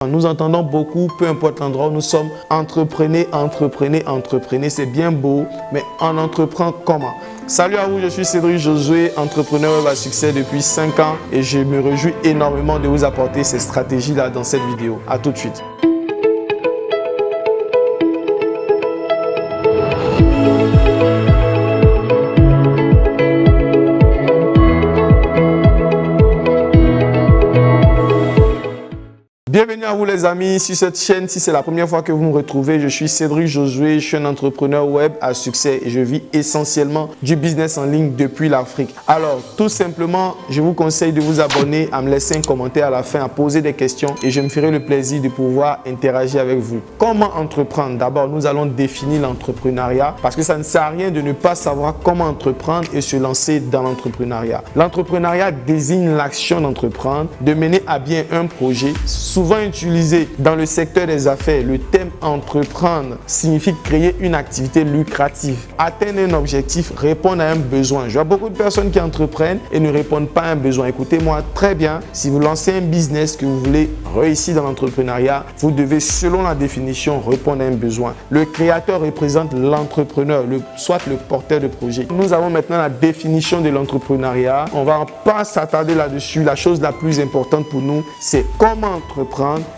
Nous entendons beaucoup, peu importe l'endroit où nous sommes, entreprenez, c'est bien beau, mais on entreprend comment? Salut à vous, je suis Cédric Josué, entrepreneur web à succès depuis 5 ans et je me réjouis énormément de vous apporter ces stratégies-là dans cette vidéo. À tout de suite. Bienvenue à vous les amis sur cette chaîne. Si c'est la première fois que vous me retrouvez, je suis Cédric Josué, je suis un entrepreneur web à succès et je vis essentiellement du business en ligne depuis l'Afrique. Alors tout simplement, je vous conseille de vous abonner, à me laisser un commentaire à la fin, à poser des questions et je me ferai le plaisir de pouvoir interagir avec vous. Comment entreprendre? D'abord, nous allons définir l'entrepreneuriat parce que ça ne sert à rien de ne pas savoir comment entreprendre et se lancer dans l'entrepreneuriat. L'entrepreneuriat désigne l'action d'entreprendre, de mener à bien un projet. Souvent utilisé dans le secteur des affaires, le thème entreprendre signifie créer une activité lucrative, atteindre un objectif, répondre à un besoin. Je vois beaucoup de personnes qui entreprennent et ne répondent pas à un besoin. Écoutez-moi très bien, si vous lancez un business que vous voulez réussir dans l'entrepreneuriat, vous devez, selon la définition, répondre à un besoin. Le créateur représente l'entrepreneur, soit le porteur de projet. Nous avons maintenant la définition de l'entrepreneuriat. On ne va pas s'attarder là-dessus. La chose la plus importante pour nous, c'est comment entreprendre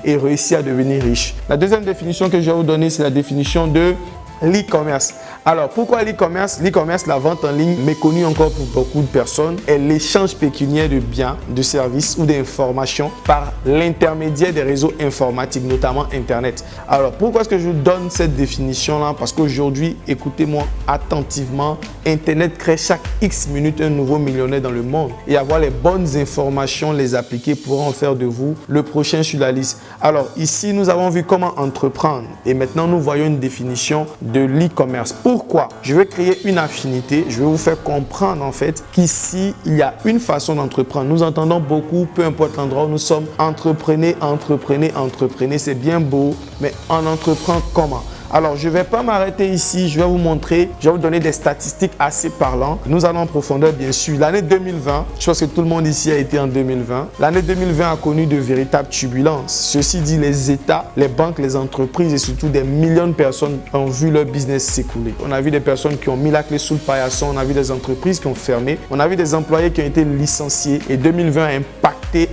et réussir à devenir riche. La deuxième définition que je vais vous donner, c'est la définition de l'e-commerce. Alors, pourquoi l'e-commerce? L'e-commerce, la vente en ligne, méconnue encore pour beaucoup de personnes, est l'échange pécuniaire de biens, de services ou d'informations par l'intermédiaire des réseaux informatiques, notamment Internet. Alors, pourquoi est-ce que je vous donne cette définition-là? Parce qu'aujourd'hui, écoutez-moi attentivement, Internet crée chaque X minutes un nouveau millionnaire dans le monde. Et avoir les bonnes informations, les appliquer pourra en faire de vous le prochain sur la liste. Alors, ici, nous avons vu comment entreprendre. Et maintenant, nous voyons une définition de l'e-commerce. Pourquoi? Je vais créer une affinité, je vais vous faire comprendre en fait qu'ici, il y a une façon d'entreprendre. Nous entendons beaucoup, peu importe l'endroit où nous sommes, entreprenez, c'est bien beau, mais on entreprend comment? Alors, je ne vais pas m'arrêter ici, je vais vous montrer, je vais vous donner des statistiques assez parlantes. Nous allons en profondeur, bien sûr. L'année 2020, je pense que tout le monde ici a été en 2020. L'année 2020 a connu de véritables turbulences. Ceci dit, les États, les banques, les entreprises et surtout des millions de personnes ont vu leur business s'écouler. On a vu des personnes qui ont mis la clé sous le paillasson, on a vu des entreprises qui ont fermé, on a vu des employés qui ont été licenciés et 2020 a impacté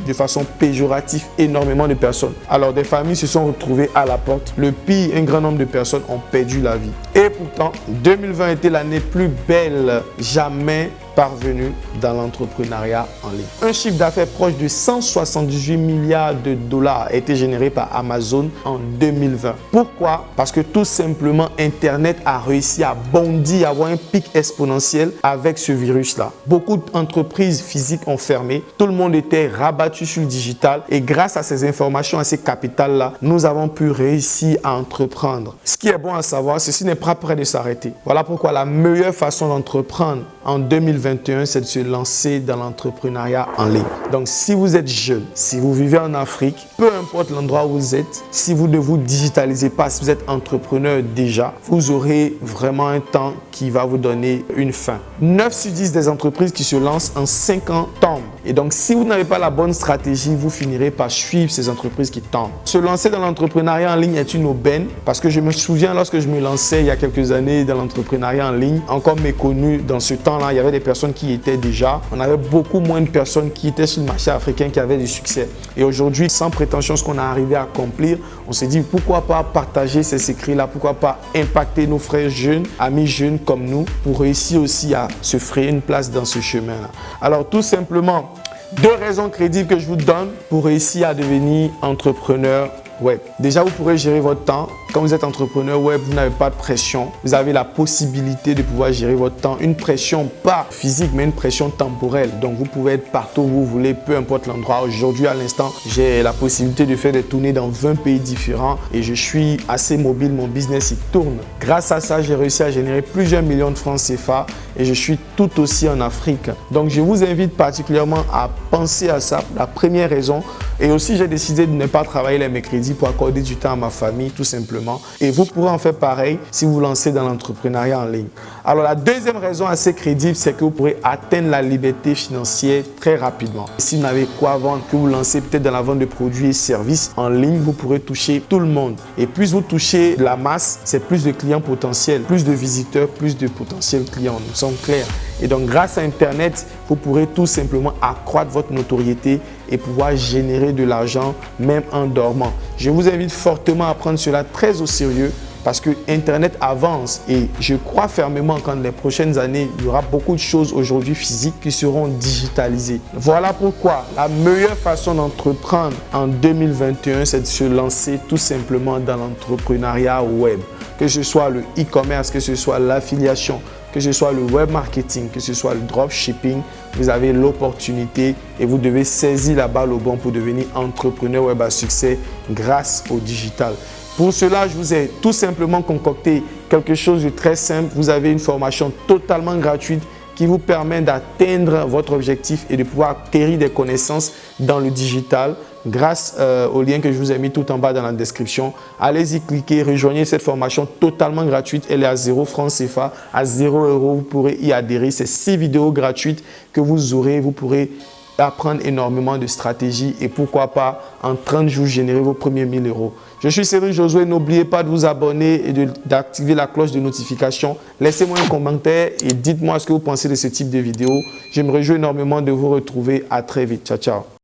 de façon péjorative énormément de personnes. Alors, des familles se sont retrouvées à la porte. Le pire, un grand nombre de personnes ont perdu la vie. Et pourtant, 2020 était l'année plus belle jamais parvenue dans l'entrepreneuriat en ligne. Un chiffre d'affaires proche de 178 milliards de dollars a été généré par Amazon en 2020. Pourquoi? Parce que tout simplement, Internet a réussi à bondir, à avoir un pic exponentiel avec ce virus-là. Beaucoup d'entreprises physiques ont fermé. Tout le monde était rabattu sur le digital et grâce à ces informations, à ces capitales-là, nous avons pu réussir à entreprendre. Ce qui est bon à savoir, ceci n'est pas prêt de s'arrêter. Voilà pourquoi la meilleure façon d'entreprendre en 2021, c'est de se lancer dans l'entrepreneuriat en ligne. Donc, si vous êtes jeune, si vous vivez en Afrique, peu importe l'endroit où vous êtes, si vous ne vous digitalisez pas, si vous êtes entrepreneur déjà, vous aurez vraiment un temps qui va vous donner une fin. 9 sur 10 des entreprises qui se lancent en 5 ans tombent. Et donc, si vous n'avez pas la bonne stratégie, vous finirez par suivre ces entreprises qui tombent. Se lancer dans l'entrepreneuriat en ligne est une aubaine parce que je me souviens lorsque je me lançais il y a quelques années dans l'entrepreneuriat en ligne, encore méconnu dans ce temps-là, il y avait des personnes qui y étaient déjà. On avait beaucoup moins de personnes qui étaient sur le marché africain qui avaient du succès. Et aujourd'hui, sans prétention, ce qu'on a arrivé à accomplir, on s'est dit pourquoi pas partager ces secrets-là, pourquoi pas impacter nos frères jeunes, amis jeunes comme nous pour réussir aussi à se frayer une place dans ce chemin-là. Alors tout simplement, 2 raisons crédibles que je vous donne pour réussir à devenir entrepreneur web. Déjà, vous pourrez gérer votre temps. Quand vous êtes entrepreneur web, vous n'avez pas de pression. Vous avez la possibilité de pouvoir gérer votre temps. Une pression pas physique, mais une pression temporelle. Donc, vous pouvez être partout où vous voulez, peu importe l'endroit. Aujourd'hui, à l'instant, j'ai la possibilité de faire des tournées dans 20 pays différents et je suis assez mobile. Mon business, il tourne. Grâce à ça, j'ai réussi à générer plusieurs millions de francs CFA et je suis tout aussi en Afrique. Donc, je vous invite particulièrement à penser à ça. La première raison. Et aussi, j'ai décidé de ne pas travailler les mercredis pour accorder du temps à ma famille, tout simplement. Et vous pourrez en faire pareil si vous vous lancez dans l'entrepreneuriat en ligne. Alors la deuxième raison assez crédible, c'est que vous pourrez atteindre la liberté financière très rapidement. Si vous n'avez quoi vendre, que vous lancez peut-être dans la vente de produits et services en ligne, vous pourrez toucher tout le monde. Et plus vous touchez la masse, c'est plus de clients potentiels, plus de visiteurs, plus de potentiels clients. Nous sommes clairs. Et donc grâce à Internet, vous pourrez tout simplement accroître votre notoriété et pouvoir générer de l'argent même en dormant. Je vous invite fortement à prendre cela très au sérieux parce que Internet avance et je crois fermement qu'en les prochaines années, il y aura beaucoup de choses aujourd'hui physiques qui seront digitalisées. Voilà pourquoi la meilleure façon d'entreprendre en 2021, c'est de se lancer tout simplement dans l'entrepreneuriat web. Que ce soit le e-commerce, que ce soit l'affiliation, que ce soit le web marketing, que ce soit le dropshipping, vous avez l'opportunité et vous devez saisir la balle au bon pour devenir entrepreneur web à succès grâce au digital. Pour cela, je vous ai tout simplement concocté quelque chose de très simple. Vous avez une formation totalement gratuite qui vous permet d'atteindre votre objectif et de pouvoir acquérir des connaissances dans le digital grâce au lien que je vous ai mis tout en bas dans la description. Allez-y, cliquez, rejoignez cette formation totalement gratuite. Elle est à 0 francs CFA, à 0 €. Vous pourrez y adhérer. C'est 6 vidéos gratuites que vous aurez. Vous pourrez apprendre énormément de stratégies et pourquoi pas en 30 jours générer vos premiers 1 000 €. Je suis Cédric Josué, n'oubliez pas de vous abonner et d'activer la cloche de notification. Laissez-moi un commentaire et dites-moi ce que vous pensez de ce type de vidéo. Je me réjouis énormément de vous retrouver. À très vite. Ciao, ciao.